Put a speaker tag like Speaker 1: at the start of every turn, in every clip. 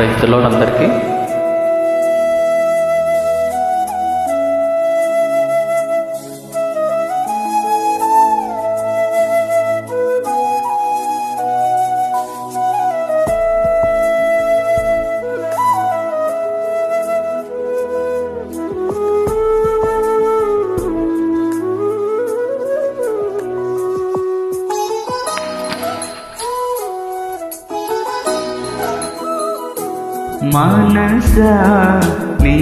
Speaker 1: Praise the lord అందరికీ.
Speaker 2: మనసా నీ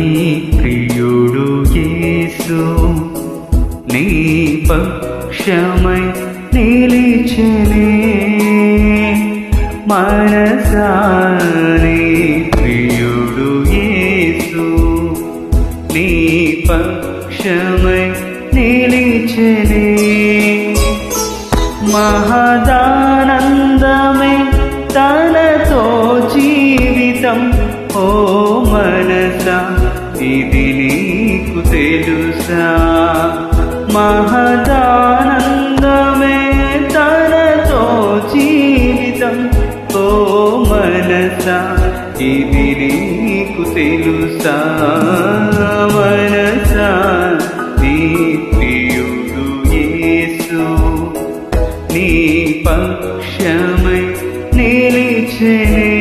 Speaker 2: ప్రియుడు యేసు నీ పక్షమై నిలిచెనే. మనసా నీ ప్రియుడు యేసు నీ పక్షమై నిలిచెనే. మహదానందమే తనతో జీవితం. ఓ మనసా ఇది నీకు తెలుసా? మహదానందమే తనతో జీవితం. ఓ మనసా ఇది నీకు తెలుసా? మనసా నీ ప్రియుడు యేసు నీ పక్షమై నిలిచెనే.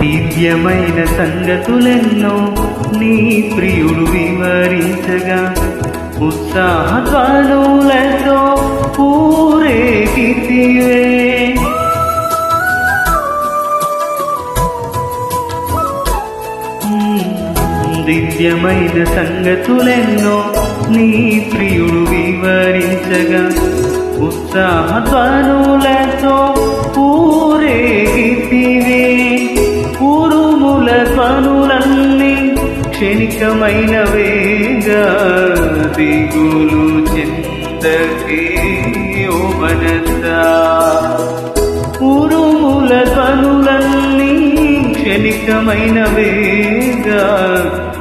Speaker 2: దివ్యమైన సంగతులెన్నో నీ ప్రియుడు వివరించగా ఉత్సాహధ్వనులతో ఊరేగితివే. దివ్యమైన సంగతులెన్నో నీ ప్రియుడు వివరించగా ఉత్సాహధ్వనులతో ఊరేగితివే. ఉరుముల ధ్వనులన్నీ క్షణికమైనవేగా దిగులు చెందకే ఓ మనసా. ఉరుముల ధ్వనులన్నీ క్షణికమైనవేగా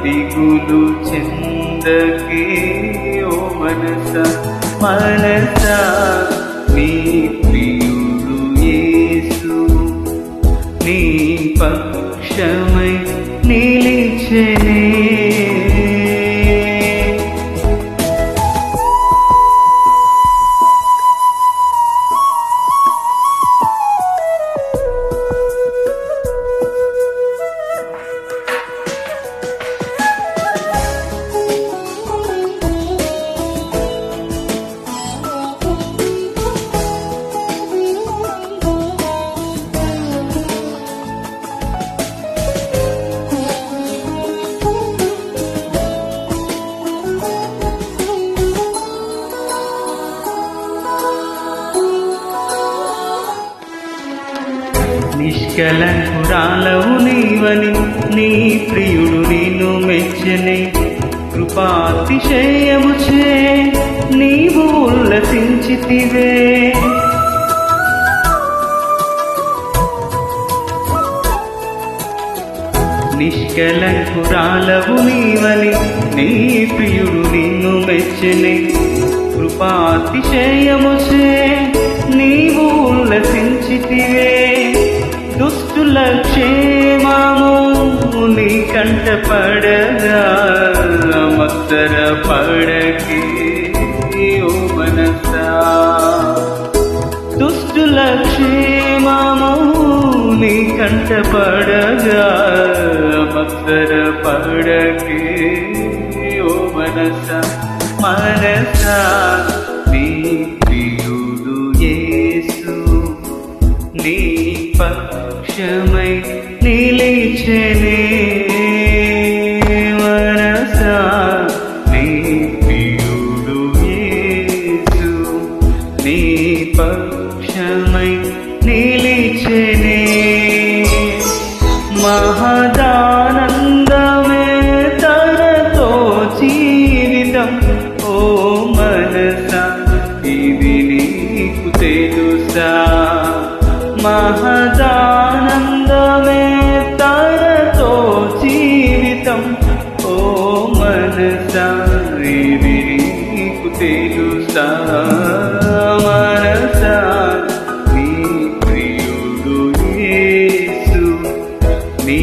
Speaker 2: దిగులు చెందకే ఓ మనసా. మనసా నీ ప్రియుడు యేసు నీ పక్షమై నిలిచెనే. నిష్కలంకురాలవు నీవని నీ ప్రియుడు నిన్ను మెచ్చనే. కృపాతిశయముచే నీవు ఉల్లసించితివే. నిష్కలంకురాలవు నీవని నీ ప్రియుడు నిన్ను మెచ్చనే. కృపాతిశయముచే నీవు ఉల్లసించితివే. దుష్టుల క్షేమము నీ కంట పడగా మత్తర పడకే ఓ మనసా. దుష్టుల క్షేమము నీ కంట పడగా మత్తర పడకే ఓ మనసా. మనసా నీ ప్రియుడు యేసు నీ పక్షమై నిలిచెనే. మనసా నీ ప్రియుడు యేసు తెలుసా మనసా నీ ప్రియుడు యేసు నీ